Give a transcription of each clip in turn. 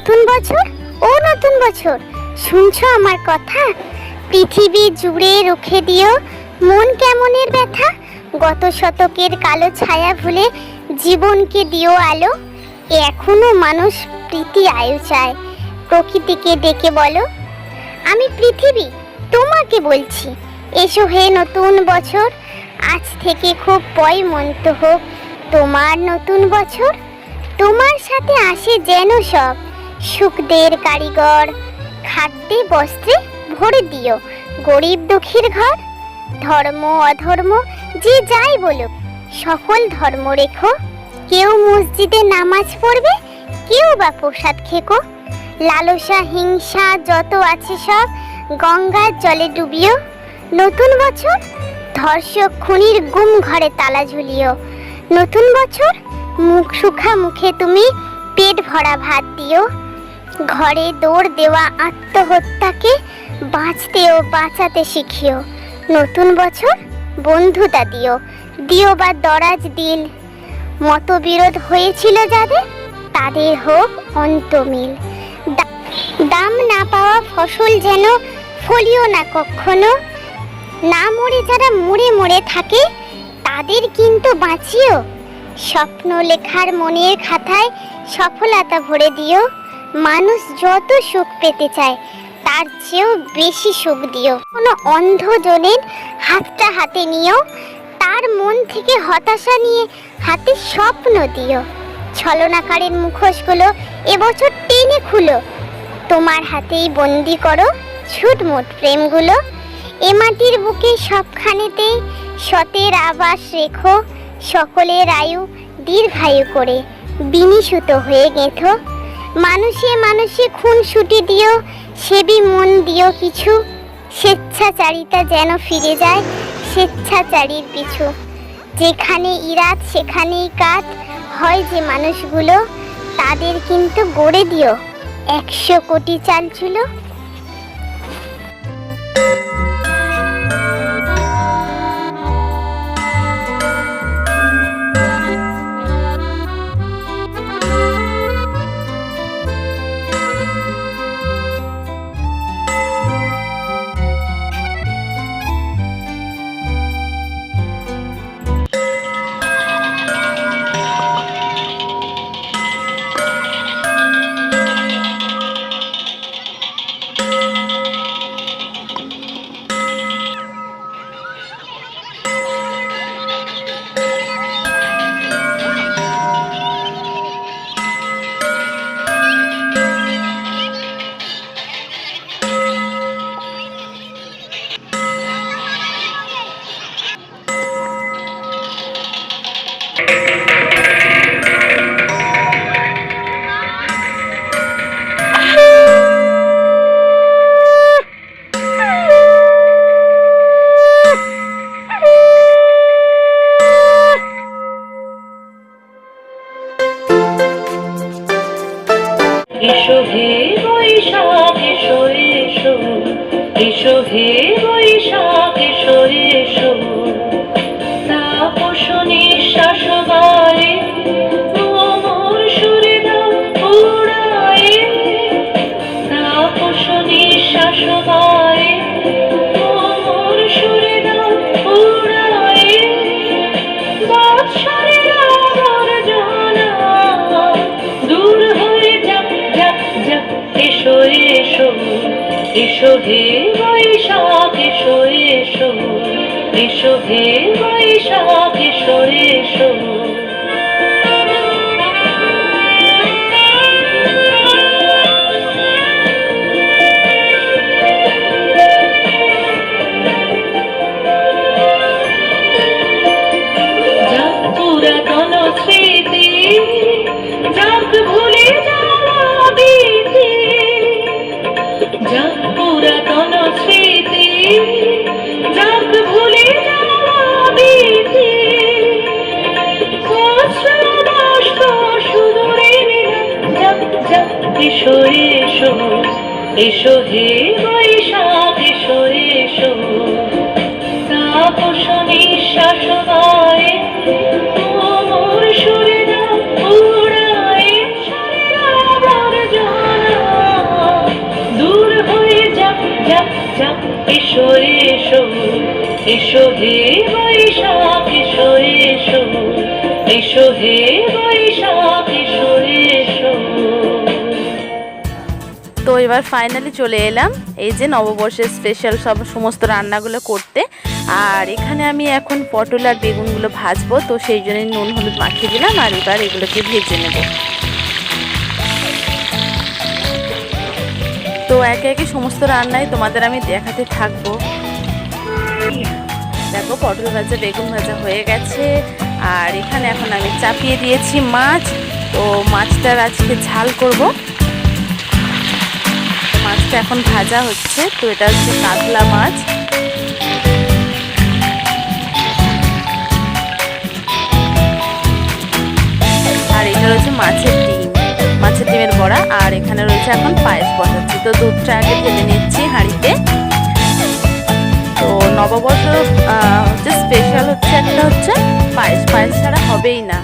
নতুন বছর, ও নতুন বছর, শুনছো আমার কথা? পৃথিবী জুড়ে রুখে দিও মন কেমনের ব্যথা। গত শতকের কালো ছায়া ভুলে জীবনকে দিও আলো। এখনো মানুষ প্রীতি আয়ু চায়, প্রকৃতিকে ডেকে বলো, আমি পৃথিবী তোমাকে বলছি, এসো হে নতুন বছর। আজ থেকে খুব পয়মন্ত হোক তোমার নতুন বছর। তোমার সাথে আসে যেন সব সুখদের কারিগর, খাদ্যে বস্ত্রে ভরে দিও গরিব দুঃখীর ঘর। ধর্ম অধর্ম যে যাই বলুক, সকল ধর্ম রেখো। কেউ মসজিদে নামাজ পড়বে, কেউ বা প্রসাদ খেকো। লালসা হিংসা যত আছে সব গঙ্গার জলে ডুবিও। নতুন বছর ধর্ষক খুনির গুম ঘরে তালা ঝুলিও। নতুন বছর মুখ সুখা মুখে তুমি পেট ভরা ভাত দিও। ঘরে দৌড় দেওয়া আত্মহত্যাকে বাঁচতে ও বাঁচাতে শিখিও। নতুন বছর বন্ধুতা দিও, দিও বা দরাজ দিল। মতবিরোধ হয়েছিল যাদের, তাদের হোক অন্তমিল। দাম না পাওয়া ফসল যেন ফলিও না কখনো। না মরে যারা মরে মরে থাকে, তাদের কিন্তু বাঁচিও। স্বপ্ন লেখার মনের খাতায় সফলতা ভরে দিও। মানুষ যত সুখ পেতে চায়, তার চেয়েও বেশি সুখ দিও। কোনো অন্ধজনের হাতটা হাতে নিও, তার মন থেকে হতাশা নিয়ে হাতে স্বপ্ন দিও। ছলনাকারীর মুখোশগুলো এবছর টেনে খুলো, তোমার হাতেই বন্দি করো ছুটমুট প্রেমগুলো। এ মাটির বুকে সবখানেতে সতের আবাস রেখো, সকলের আয়ু দীর্ঘায়ু করে বিনিশুত হয়ে গেঁথো। মানুষে মানুষে খুন ছুটি দিও, সেবি মন দিও কিছু। স্বেচ্ছাচারিতা যেন ফিরে যায় স্বেচ্ছাচারীর পিছু। যেখানে ইরাত সেখানেই কাত হয় যে মানুষগুলো, তাদের কিন্তু গড়ে দিও 100 কোটি চালচুলো। এসো হে বৈশাখ এসো এসো, এসো হে বৈশাখ এসো এসো। তাপস নিঃশ্বাস গায়ে মোর সুরে দাও উড়ায়ে। তাপস নিঃশ্বাস গায়ে মোর সুরে দাও উড়ায়ে। বৎসরের আবর্জনা দূর হয়ে যাক যাক যাক। এসো এসো, এসো হে বৈশাখ এসো এসো, এসো হে বৈশাখ এসো এসো। যাক পুরাতন স্মৃতি, যাক ভুলে যাওয়া বিধি। যাক পুরাতন স্মৃতি, যাক ভুলে যাওয়া বিধি। কষ্ট সুদূরে মিলন যাক যাক। এসো এসো, এসো হে বৈশাখ এসো এসো। তাপস নিঃশ্বাস গায়ে মোর সুরে দাও উড়ায়ে। যাক যাক এসো এসো এসো হে বৈশাখ এসো এসো এসো হে বৈশাখ এসো এসো। তো এবার ফাইনালি চলে এলাম এই যে নববর্ষের স্পেশাল সমস্ত রান্নাগুলো করতে। আর এখানে আমি এখন পটল আর বেগুনগুলো ভাজবো, তো সেই জন্য নুন হলুদ মাখিয়ে দিলাম আর এবার এগুলোকে ভেজে নেব। তো একে একে সমস্ত রান্নাই তোমাদের আমি দেখাতে থাকবো। দেখো পটল ভাজা বেগুন ভাজা হয়ে গেছে, আর এখানে এখন আমি চাপিয়ে দিয়েছি মাছ। তো মাছটার আজকে ঝাল করব। মাছটা এখন ভাজা হচ্ছে। তো এটা হচ্ছে কাতলা মাছ। আর এটা রয়েছে মাছের ডিমের বড়া। আর এখানে রয়েছে এখন পায়েস বসাচ্ছি। তো দুধটা আগে ঢেলে নিচ্ছি হাঁড়িতে। তো নববর্ষ হচ্ছে স্পেশাল হচ্ছে একটা হচ্ছে পায়েস ছাড়া হবেই না।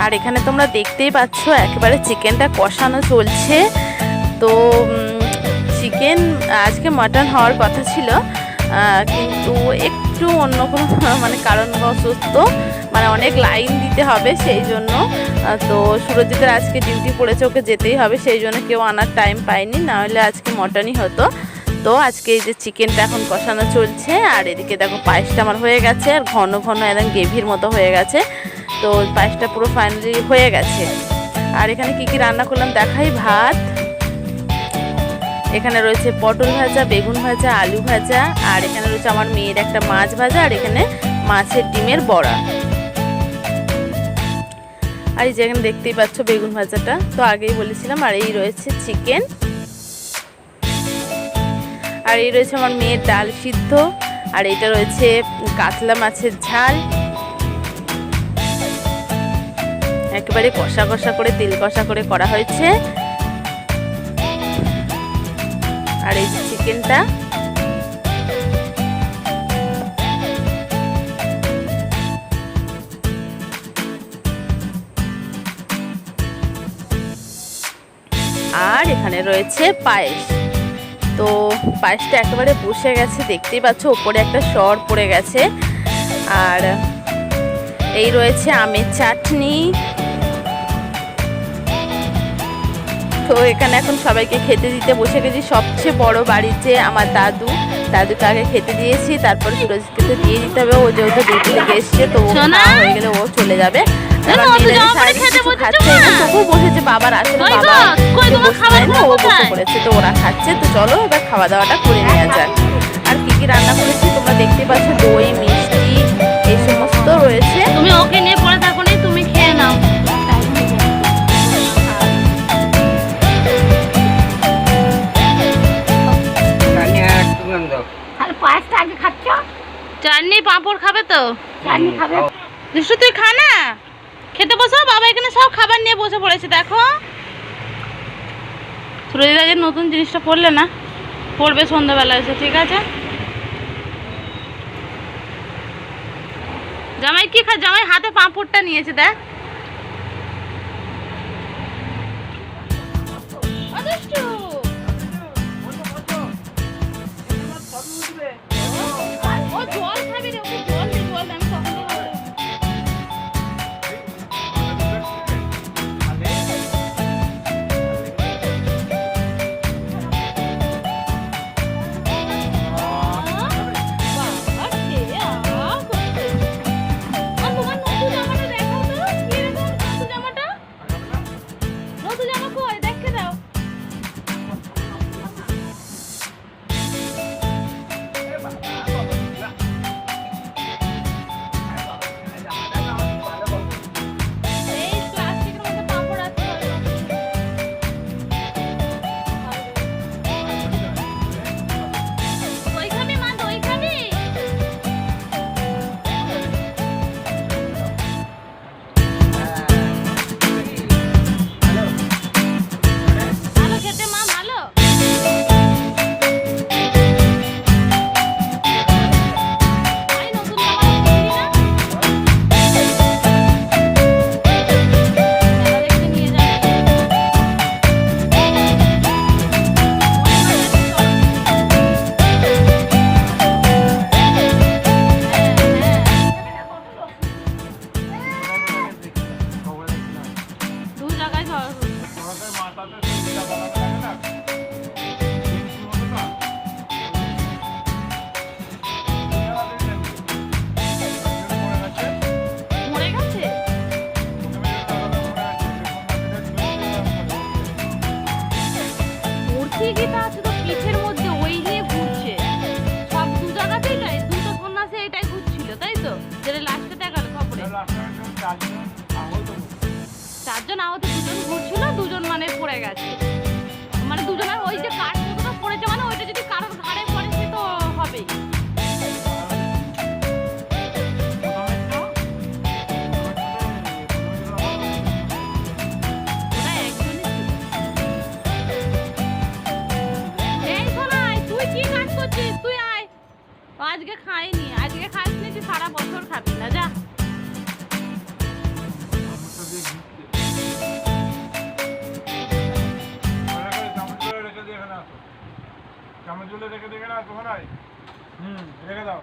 আর এখানে তোমরা দেখতেই পাচ্ছ একেবারে চিকেনটা কষানো চলছে। তো চিকেন আজকে মাটন হওয়ার কথা ছিল, কিন্তু একটু অন্য কোনো মানে কারণবশত মানে অনেক লাইন দিতে হবে সেই জন্য। তো সুরজিতের আজকে ডিউটি পড়েছে, ওকে যেতেই হবে, সেই জন্য কেউ আনার টাইম পায়নি, না হলে আজকে মটনই হতো। তো আজকে এই যে চিকেনটা এখন কষানো চলছে। আর এদিকে দেখো পায়েসটা আমার হয়ে গেছে, আর ঘন ঘন একদম গ্রেভির মতো হয়ে গেছে। তো পায়েসটা পুরো ফাইনালি হয়ে গেছে। আর এখানে কি কি রান্না করলাম দেখাই। ভাত, এখানে রয়েছে পটল ভাজা, বেগুন ভাজা, আলু ভাজা, আর এখানে রয়েছে আমার মেয়ের একটা মাছ ভাজা, আর এখানে মাছের ডিমের বড়া। আর এই যে এখানে দেখতেই পাচ্ছ বেগুন ভাজাটা তো আগেই বলেছিলাম। আর এই রয়েছে চিকেন, আর এই রয়েছে আমার মেয়ের ডাল সিদ্ধ, আর এটা রয়েছে কাতলা মাছের ঝাল। একেবারে কষা কষা করে তেল কষা করে করা হয়েছে। আর এই যে চিকেনটা, আর এখানে রয়েছে পায়েস। তো পায়েসটা একেবারে বসে গেছে, দেখতেই পাচ্ছ উপরে একটা সর পড়ে গেছে। আর এই রয়েছে আমের চাটনি। তো এখানে এখন সবাইকে খেতে দিতে বসে গেছি। সবচেয়ে বড় বাড়িতে আমার দাদুকে আগে খেতে দিয়েছি, তারপর সুরজকে তো দিয়ে দিতে হবে, ও যেহেতু ডিউটি থেকে এসছে, তো ও হয়ে গেলে ও চলে যাবে। খাচ্ছে না, তবু বসেছে, বাবার আসলে বাবা ও বসে পড়েছে, তো ওরা খাচ্ছে। তো চলো এবার খাওয়া দাওয়াটা করে নেওয়া যাক। আর কি কি রান্না করেছি তোমরা দেখতে পাচ্ছ, দই মিষ্টি এই সমস্ত রয়েছে। তুমি ওকে নিয়ে পড়ে থাকো নি, তুমি খেয়ে নাও। চাটনি পাঁপড় খাবে তো? চাটনি খাবে? নিশ্চয় তুই খা না, খেতে বসো। বাবা এখানে সব খাবার নিয়ে বসে পড়েছে। দেখো সুরজিৎ আজ নতুন জিনিসটা পড়লে না, পড়বে সন্ধ্যাবেলা এসে, ঠিক আছে? জামাই কি খা? জামাই হাতে পাঁপড়টা নিয়েছে, দেখ। ও জল খাবি রে, ওকে জল দে, জল দে, আমি তখন হতে না হতে দুজন ঘুরছিল, দুজন মানে পড়ে গেছে। মানে দুজনের ওই যে কাঠ মতো পড়েছে, মানে ওইটা যদি কারোর ঘাড়ে পড়ে সে তো হবেই। ওটা একজনই ছিল। এই শোনাই, তুই কি কাজ করছিস? তুই আয়। ও আজকে খাইনি, আজকে খাইনি, তুই সারা বছর খাবি না, যা। চামচ রেখে দিয়ে না, তোমরা রেখে দাও।